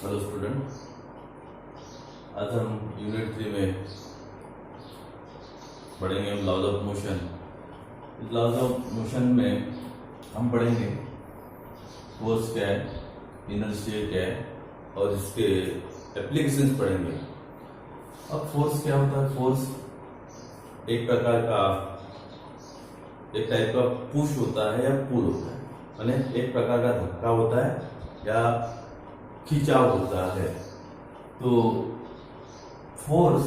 Hello student, आज हम unit 3 में पढ़ेंगे लॉज ऑफ मोशन। इस लॉज ऑफ मोशन में हम पढ़ेंगे फोर्स क्या है, इनर्शिया क्या है और इसके एप्लीकेशंस पढ़ेंगे। अब फोर्स क्या होता है? फोर्स एक प्रकार का, एक टाइप का पुश होता है या पुल होता है, माने एक प्रकार का धक्का होता है या खिंचाव होता है। तो फोर्स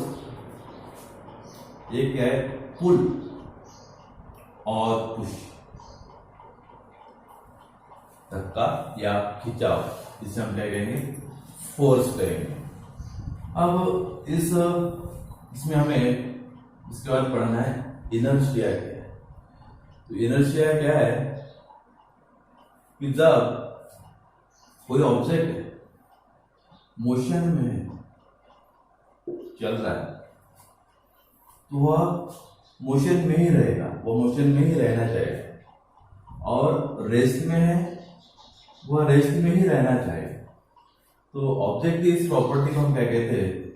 ये क्या है? पुल और पुश, धक्का या खिंचाव, इसे हम क्या कहेंगे? फोर्स कहेंगे। अब इसमें हमें इसके बाद पढ़ना है इनर्शिया क्या है। तो इनर्शिया क्या है कि जब कोई ऑब्जेक्ट मोशन में चल रहा है तो वह मोशन में ही रहेगा, वह मोशन में ही रहना चाहिए, और रेस्ट में है वह रेस्ट में ही रहना चाहिए। तो ऑब्जेक्ट की इस प्रॉपर्टी को हम क्या कहते हैं?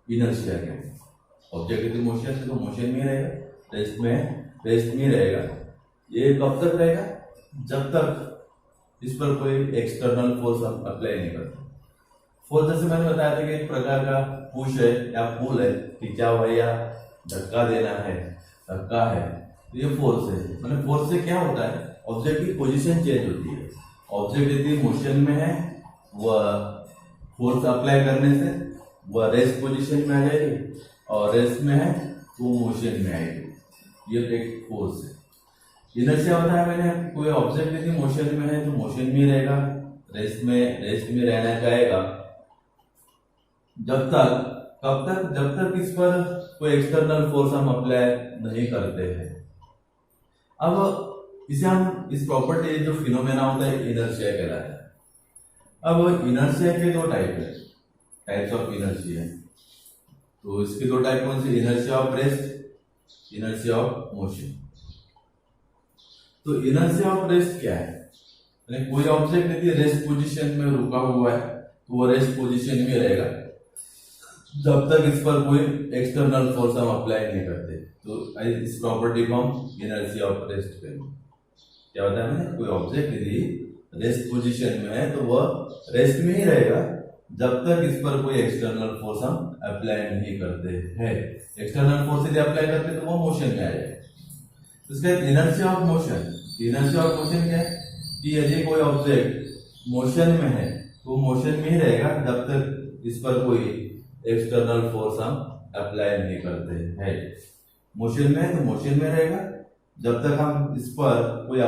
इनर्शिया कहते हैं। ऑब्जेक्ट की मोशन है तो मोशन में ही रहेगा, रेस्ट में ही रहेगा। ये कब तक रहेगा? जब तक इस पर कोई एक्सटर्नल फोर्स हम अप्लाई नहीं करते। फोर्स जैसे मैंने बताया था कि एक प्रकार का पुश है या पुल है, खिंचाव है या धक्का देना है, धक्का है, तो ये फोर्स है। मतलब फोर्स से क्या होता है? ऑब्जेक्ट की पोजीशन चेंज होती है। ऑब्जेक्ट यदि मोशन में है वह फोर्स अप्लाई करने से वह रेस्ट पोजीशन में आ जाएगी, और रेस्ट में है वो मोशन में आएगी। ये एक फोर्स है। इनर्शिया होता है, मैंने कोई ऑब्जेक्ट यदि मोशन में है तो मोशन में रहेगा, रेस्ट में रहना चाहेगा जब तक, कब तक? जब तक इस पर कोई एक्सटर्नल फोर्स हम अप्लाई नहीं करते हैं। अब इसे हम इस प्रॉपर्टी जो फिनोमेना होता है इनर्शिया कहलाता है। अब इनर्शिया के दो टाइप है, टाइप्स ऑफ इनर्शिया। तो इसके दो टाइप कौन से? Inertia of rest, inertia of motion. तो इनर्शिया ऑफ रेस्ट क्या है? कोई ऑब्जेक्ट यदि रेस्ट पोजीशन में रुका हुआ है तो वो रेस्ट पोजीशन में रहेगा जब तक इस पर कोई एक्सटर्नल फोर्स हम अप्लाई नहीं करते। तो इस प्रॉपर्टी को हम इनर्शिया ऑफ रेस्ट कहेंगे। क्या बताया मैंने? कोई ऑब्जेक्ट यदि रेस्ट पोजीशन में है तो वह रेस्ट में ही रहेगा जब तक इस पर कोई एक्सटर्नल फोर्स हम अप्लाई नहीं करते हैं। एक्सटर्नल फोर्स यदि अप्लाई करते तो वो मोशन में आ जाएगा। इसका inertia of motion, inertia of motion क्या है कि यदि कोई ऑब्जेक्ट मोशन में है तो मोशन में ही रहेगा जब तक इस पर कोई एक्सटर्नल फोर्स हम अप्लाई नहीं करते हैं। मोशन में है तो मोशन में रहेगा जब तक हम इस पर कोई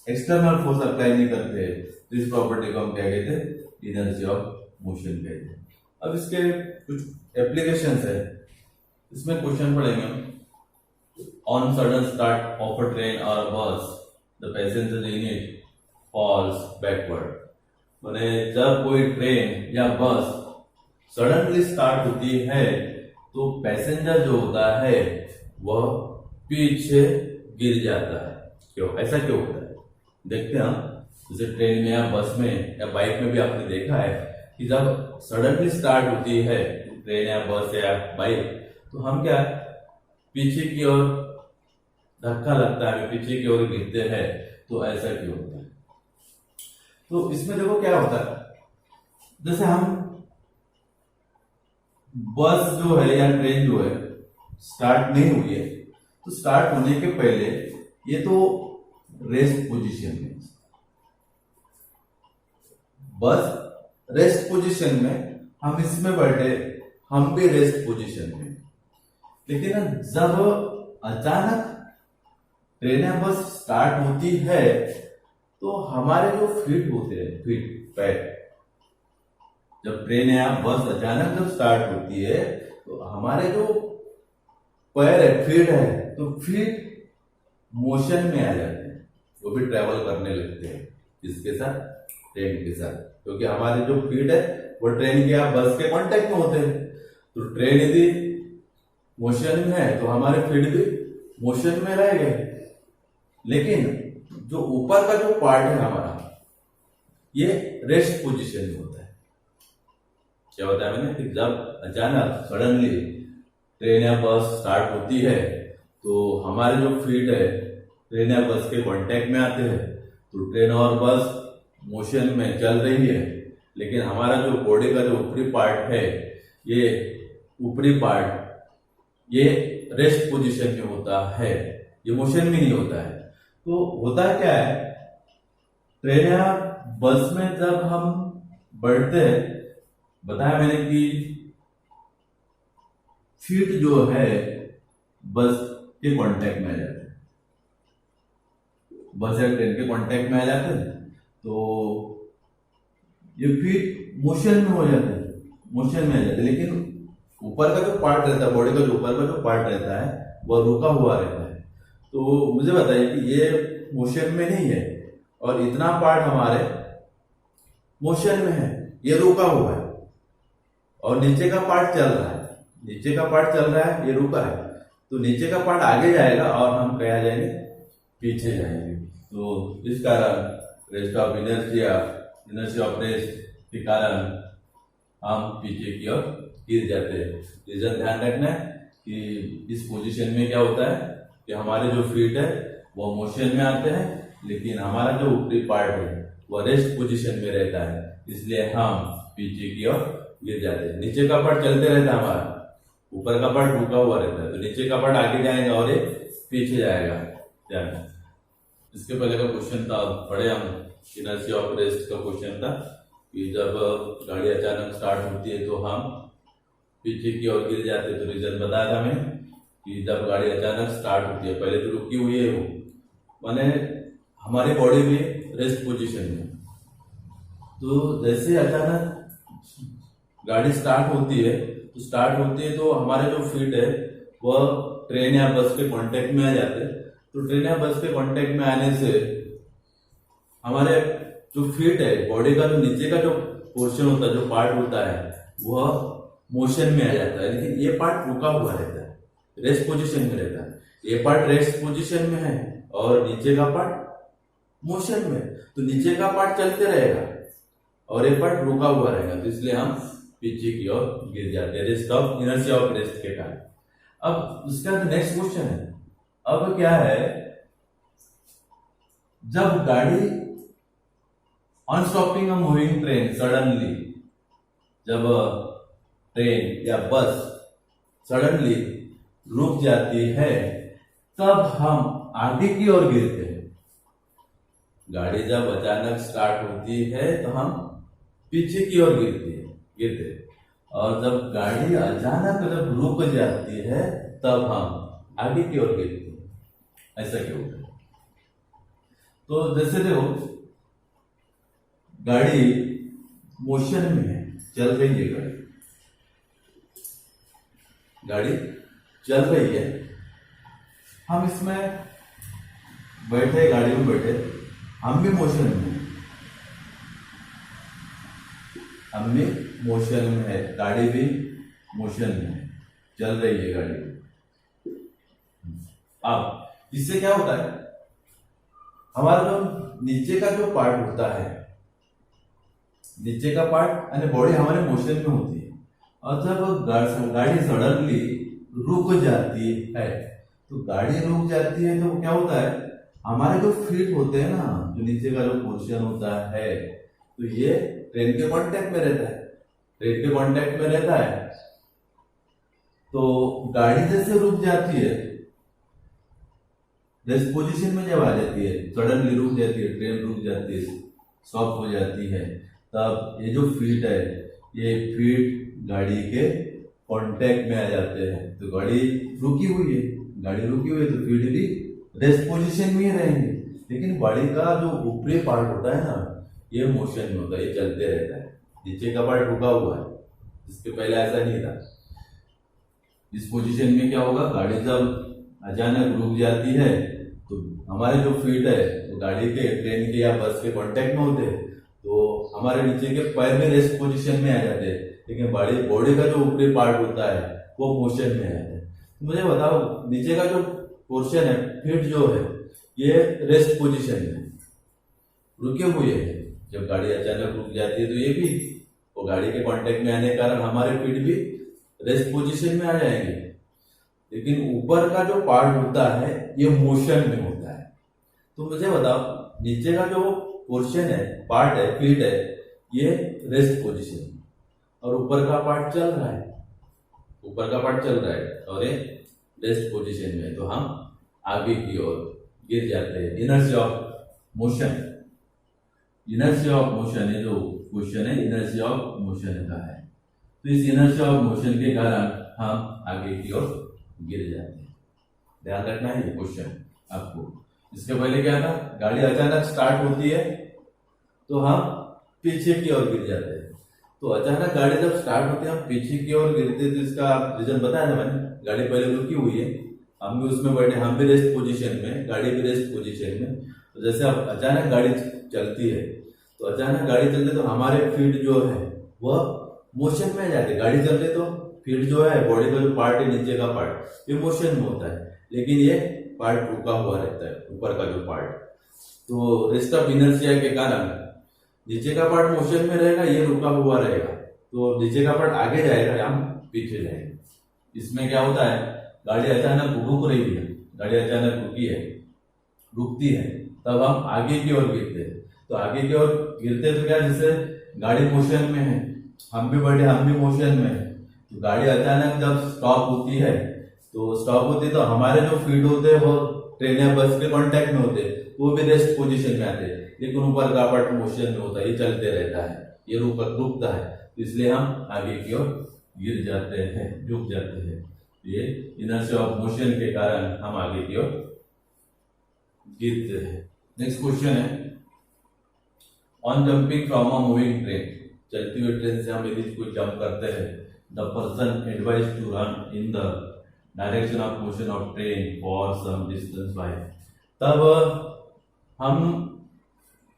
एक्सटर्नल फोर्स अप्लाई नहीं करते। तो इस प्रॉपर्टी को हम क्या कहते हैं? इनर्शिया ऑफ मोशन कहते हैं। अब इसके कुछ एप्लीकेशंस है, इसमें क्वेश्चन पढ़ेंगे हम। On sudden start of a train or a bus, the passenger in it falls backward. माने जब कोई ट्रेन या बस सडनली स्टार्ट होती है तो पैसेंजर जो होता है वह पीछे गिर जाता है। क्यों? ऐसा क्यों होता है? देखते हैं हम। जैसे ट्रेन में या बस में या बाइक में भी आपने देखा है कि जब सडनली स्टार्ट होती है ट्रेन या बस या बाइक तो हम क्या, पीछे की ओर धक्का लगता है, पीछे की ओर गिरते हैं। तो ऐसा क्यों होता है? तो इसमें देखो क्या होता है, जैसे हम बस जो है या ट्रेन जो है स्टार्ट नहीं हुई है तो स्टार्ट होने के पहले ये तो रेस्ट पोजीशन में, बस रेस्ट पोजीशन में, हम इसमें बैठे हम भी रेस्ट पोजीशन में। लेकिन जब अचानक ट्रेन या बस स्टार्ट होती है तो हमारे जो फीट होते हैं, फीट पैर, जब ट्रेन या बस अचानक जब स्टार्ट होती है तो हमारे जो पैर है, फीट है, तो फीट मोशन में आ जाते हैं, वो भी ट्रेवल करने लगते हैं। इसके साथ, ट्रेन के साथ, क्योंकि हमारे जो फीट है वो ट्रेन के या बस के कांटेक्ट में होते हैं। तो ट्रेन यदि मोशन में है तो हमारे फीट भी मोशन में रहेंगे। लेकिन जो ऊपर का जो पार्ट है हमारा, ये रेस्ट पोजीशन में होता है। क्या बताया मैंने कि जब अचानक सडनली ट्रेन या बस स्टार्ट होती है तो हमारे जो फीट है ट्रेन या बस के कांटेक्ट में आते हैं, तो ट्रेन और बस मोशन में चल रही है, लेकिन हमारा जो बॉडी का जो ऊपरी पार्ट है, ये ऊपरी पार्ट ये रेस्ट पोजीशन में होता है, ये मोशन में नहीं होता है। तो होता क्या है, ट्रेन या बस में जब हम बढ़ते हैं, बताया मैंने कि फीट जो है बस के कांटेक्ट में आ जाते हैं, बस या ट्रेन के कांटेक्ट में आ जाते हैं, तो ये फीट मोशन में हो जाते हैं, मोशन में आ जाते हैं, लेकिन ऊपर का जो पार्ट रहता है, बॉडी का जो ऊपर का जो पार्ट रहता है वह रुका हुआ रहता है। तो मुझे बताइए कि ये मोशन में नहीं है और इतना पार्ट हमारे मोशन में है, ये रुका हुआ है, और नीचे का पार्ट चल रहा है, नीचे का पार्ट चल रहा है, ये रुका है, तो नीचे का पार्ट आगे जाएगा और हम कहा जाएंगे पीछे जाएंगे। तो इस कारण rest of inertia of rest के कारण हम पीछे की ओर गिर जाते हैं। रीजन ध्यान रखना है कि इस पोजीशन में क्या होता है कि हमारे जो फीट है वो मोशन में आते हैं, लेकिन हमारा जो ऊपरी पार्ट है वो रेस्ट पोजीशन में रहता है, इसलिए हम पीछे की ओर गिर जाते हैं। नीचे का पार्ट चलते रहता है हमारा, ऊपर का पार्ट रुका हुआ रहता है, तो नीचे का पार्ट आगे जाएगा और ये पीछे जाएगा। ध्यान, इसके पहले का क्वेश्चन था, पढ़े हम, इनर्शिया ऑफ रेस्ट का क्वेश्चन था कि जब गाड़ी अचानक स्टार्ट होती है तो हम पीछे की ओर गिर जाते। तो रीजन बताया था मैंने कि जब गाड़ी अचानक स्टार्ट होती है, पहले तो रुकी हुई है वो, माने हमारी बॉडी में रेस्ट पोजीशन में, तो जैसे अचानक गाड़ी स्टार्ट होती है तो हमारे जो फीट है वह ट्रेन या बस के कांटेक्ट में आ जाते हैं। तो ट्रेन या बस के कांटेक्ट में आने से हमारे जो फीट है, बॉडी का जो नीचे का जो पोर्शन होता है, जो पार्ट होता है, वह मोशन में आ जाता है, लेकिन ये पार्ट रुका हुआ रहता है, रेस्ट पोजीशन में रहता है। ये पार्ट रेस्ट पोजीशन में है और नीचे का पार्ट मोशन में, तो नीचे का पार्ट चलते रहेगा और ये पार्ट रुका हुआ रहेगा, तो इसलिए हम पीछे की ओर गिर जाते हैं, rest of inertia of rest के कारण। अब उसका नेक्स्ट क्वेश्चन है, अब क्या है, जब गाड़ी अनस्टॉपिंग अ मूविंग ट्रेन सडनली, जब ट्रेन या बस सडनली रुक जाती है तब हम आगे की ओर गिरते हैं। गाड़ी जब अचानक स्टार्ट होती है तो हम पीछे की ओर गिरते हैं, और जब गाड़ी अचानक जब रुक जाती है तब हम आगे की ओर गिरते हैं। ऐसा क्यों होता है? तो जैसे देखो, गाड़ी मोशन में है, चल रही है, गाड़ी चल रही है, हम इसमें बैठे, गाड़ी में बैठे, हम भी मोशन में हैं, हम भी मोशन में है, गाड़ी भी मोशन में है, चल रही है गाड़ी। अब इससे क्या होता है, हमारा जो नीचे का जो पार्ट होता है, नीचे का पार्ट यानी बॉडी हमारे मोशन में होती है, और जब गाड़ी सडनली रुक जाती है, तो गाड़ी रुक जाती है तो क्या होता है, हमारे जो फीट होते हैं ना, जो नीचे का जो पोर्शन होता है, तो ये ट्रेन के कांटेक्ट में रहता है, ट्रेन के कांटेक्ट में रहता है। तो गाड़ी जैसे रुक जाती है, रेस्ट पोजीशन में जब आ जाती है, सडनली रुक जाती है, ट्रेन रुक जाती है, स्टॉप हो जाती है, तब ये जो फीट है, ये फीट गाड़ी के कांटेक्ट में आ जाते हैं। तो गाड़ी रुकी हुई है, तो फीट भी रेस्ट पोजीशन में ही रहेंगे, लेकिन बॉडी का जो ऊपरी पार्ट होता है ना, ये मोशन में होता है, ये चलते रहता है, नीचे का पार्ट रुका हुआ है, इसके पहले ऐसा नहीं था। इस पोजीशन में क्या होगा, गाड़ी जब अचानक रुक जाती है तो हमारे जो फीट है वो गाड़ी के, ट्रेन के या बस के कांटेक्ट में होते हैं, तो हमारे नीचे के पैर में रेस्ट पोजीशन में आ जाते हैं, लेकिन बॉडी का जो ऊपरी पार्ट होता है वो मोशन में आ जाता है। तो मुझे बताओ, नीचे का जो पोर्शन है, फीट जो है, ये रेस्ट पोजीशन में रुके हुए है, जब गाड़ी अचानक रुक जाती है तो ये भी वो गाड़ी के कांटेक्ट में आने के कारण हमारे फीट भी रेस्ट पोजीशन में आ जाएंगे। लेकिन ऊपर का जो पार्ट होता है ये मोशन में होता है। तो मुझे बताओ, नीचे का जो पोर्शन है, पार्ट है, फीट है, ये रेस्ट पोजीशन में, और ऊपर का पार्ट चल रहा है, ऊपर का पार्ट चल रहा है और ये रेस्ट पोजीशन में। तो हम आगे की ओर गिर जाते हैं। Inertia of motion, inertia of motion है जो क्वेश्चन है, इनर्शिया ऑफ मोशन का है। तो इस इनर्शिया ऑफ मोशन के कारण हम आगे की ओर गिर जाते हैं। ध्यान रखना है ये क्वेश्चन आपको। इसके पहले क्या था, गाड़ी अचानक स्टार्ट होती है तो हम पीछे की ओर गिर जाते हैं। तो अचानक गाड़ी जब स्टार्ट होती है हम पीछे की ओर गिरते हैं, तो इसका रीजन बताया था मैंने। गाड़ी पहले रुकी हुई है, हम भी उसमें बैठे, हम भी रेस्ट पोजीशन में, गाड़ी भी रेस्ट पोजीशन में। तो जैसे अब अचानक गाड़ी चलती है, तो अचानक गाड़ी चलती है तो हमारे फीट जो है वह मोशन में जाते। गाड़ी चल रही तो फीट जो है, बॉडी का जो पार्ट है, नीचे का पार्ट, ये मोशन में होता है, लेकिन ये पार्ट रुका हुआ रहता है, ऊपर का जो पार्ट। तो रेस्ट ऑफ इनर्शिया के कारण नीचे का पार्ट मोशन में रहेगा, ये रुका हुआ रहेगा। तो नीचे का पार्ट आगे जाएगा, हम पीछे जाएंगे। इसमें क्या होता है, गाड़ी अचानक रुक रही है, गाड़ी अचानक रुकी है, रुकती है, तब हम आगे की ओर गिरते हैं। तो आगे की ओर गिरते तो क्या, जैसे गाड़ी मोशन में है, हम भी बैठे, हम भी मोशन में है। तो गाड़ी अचानक जब स्टॉप होती है, तो स्टॉप होती है तो हमारे जो फीट होते हैं वो ट्रेन या बस के कांटेक्ट में होते हैं, वो भी रेस्ट पोजीशन में आते हैं। लेकिन ऊपर का पार्ट मोशन में होता है, ये चलते रहता है, ये रुकता है, इसलिए हम आगे की ओर गिर जाते हैं, झुक जाते हैं। ये इनर्शिया ऑफ मोशन के कारण हम आगे की ओर गिरते हैं। नेक्स्ट क्वेश्चन है, on jumping from a moving train, चलती हुई ट्रेन से हम यदि कोई जंप करते हैं, the person advise to run in the direction of motion of train for some distance by. तब हम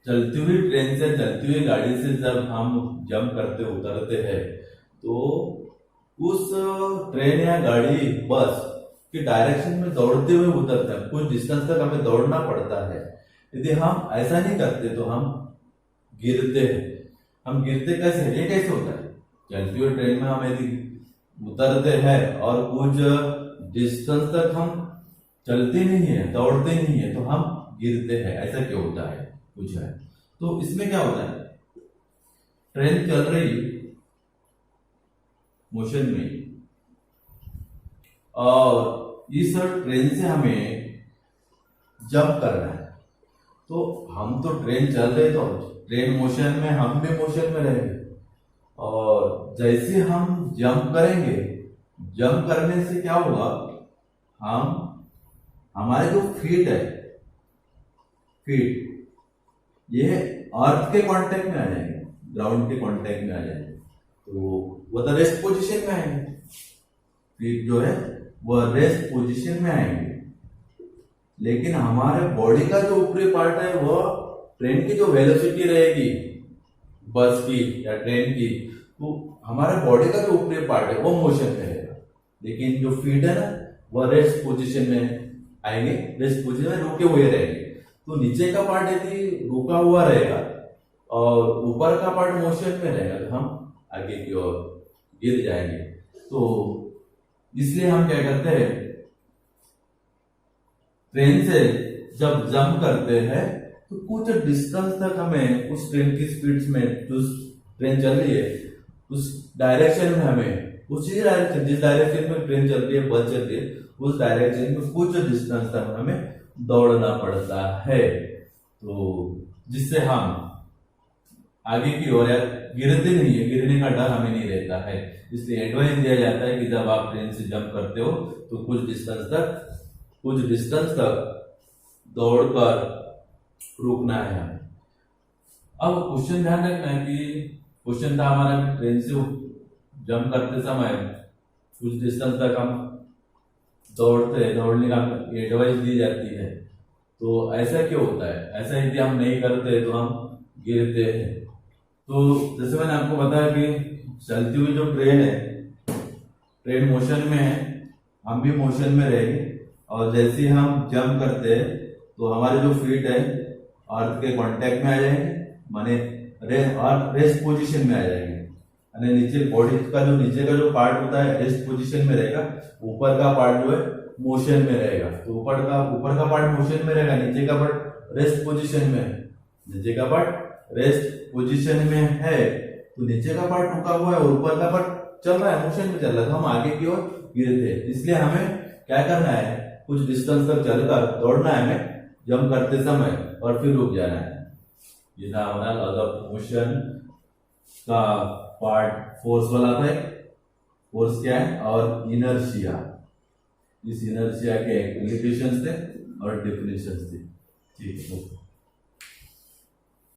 चलती हुई ट्रेन से, चलती हुई गाड़ी से जब हम जंप करते उतरते हैं, तो उस ट्रेन या गाड़ी, बस की डायरेक्शन में दौड़ते हुए उतरते हैं। कुछ डिस्टेंस तक हमें दौड़ना पड़ता है। यदि हम ऐसा नहीं करते तो हम गिरते हैं। हम गिरते कैसे, ये कैसे होता है, चलती हुई ट्रेन में हम यदि उतरते हैं और कुछ डिस्टेंस तक हम चलते नहीं है, दौड़ते नहीं है, तो हम गिरते हैं। ऐसा क्यों होता है, कुछ है। तो इसमें क्या होता है, ट्रेन चल रही है मोशन में, और इस ट्रेन से हमें जंप करना है। तो हम तो ट्रेन चल रहे, तो ट्रेन मोशन में, हम भी मोशन में रहेंगे, और जैसे हम जंप करेंगे, जंप करने से क्या होगा, हम, हमारे जो फीट है, फीट ये अर्थ के कांटेक्ट में आ जाएंगे, ग्राउंड के कांटेक्ट में आ जाएंगे, तो वो तो रेस्ट पोजीशन में आएंगे। फीट जो है वह रेस्ट पोजीशन में आएंगे। लेकिन हमारे बॉडी का जो ऊपरी पार्ट है, वह ट्रेन की जो वेलोसिटी रहेगी, बस की या ट्रेन की, तो हमारे बॉडी का जो ऊपरी पार्ट है वो मोशन में रहेगा। लेकिन जो फीट है ना, वह रेस्ट पोजीशन में आएंगे, रेस्ट पोजीशन में रुके हुए रहेंगे। तो नीचे का पार्ट यदि रुका हुआ रहेगा और ऊपर का पार्ट मोशन में रहेगा, तो हम आगे की ओर गिर जाएंगे। तो इसलिए हम क्या करते हैं, ट्रेन से जब जंप करते हैं तो कुछ डिस्टेंस तक हमें उस ट्रेन की स्पीड में, जो ट्रेन चल रही है उस डायरेक्शन में, हमें उसी डायरेक्शन, जिस डायरेक्शन में ट्रेन चल रही है, बस चल रही है, उस डायरेक्शन में कुछ डिस्टेंस तक हमें दौड़ना पड़ता है। तो जिससे हम आगे की ओर गिरते नहीं है, गिरने का डर हमें नहीं रहता है। इसलिए एडवाइस दिया जाता है कि जब आप ट्रेन से जंप करते हो तो कुछ डिस्टेंस तक दौड़कर रुकना है हमें। अब क्वेश्चन ध्यान रखना है कि क्वेश्चन था हमारा, ट्रेन से जंप करते समय कुछ डिस्टेंस तक हम दौड़ते हैं, दौड़ने का एडवाइस दी जाती है। तो ऐसा क्यों होता है, ऐसा यदि हम नहीं करते तो हम गिरते हैं। तो जैसे मैंने आपको बताया कि चलती हुई जो ट्रेन है, ट्रेन मोशन में है, हम भी मोशन में रहेंगे, और जैसे हम जंप करते हैं तो हमारे जो फीट है अर्थ के कांटेक्ट में आ जाएंगे, माने रेस्ट पोजीशन में आ जाएंगे। અને नीचे बॉडी का जो नीचे का जो पार्ट होता है रेस्ट पोजीशन में रहेगा, ऊपर का पार्ट जो है मोशन में रहेगा। तो ऊपर का पार्ट मोशन में रहेगा, नीचे का पार्ट रेस्ट पोजीशन में है। नीचे का पार्ट रेस्ट पोजीशन में है तो नीचे का पार्ट रुका हुआ है और ऊपर का पार्ट चल रहा है, मोशन में चल रहा है। तो हम आगे की ओर गिरे थे, इसलिए हमें क्या करना है, कुछ डिस्टेंस तक चलकर दौड़ना है हमें जंप करते समय और फिर रुक जाना है। ये था हमारा लॉज ऑफ मोशन का पार्ट फोर्स वाला था। फोर्स क्या है और इनर्शिया, इस इनर्शिया के एप्लीकेशंस थे और डेफिनेशंस थे। ठीक है।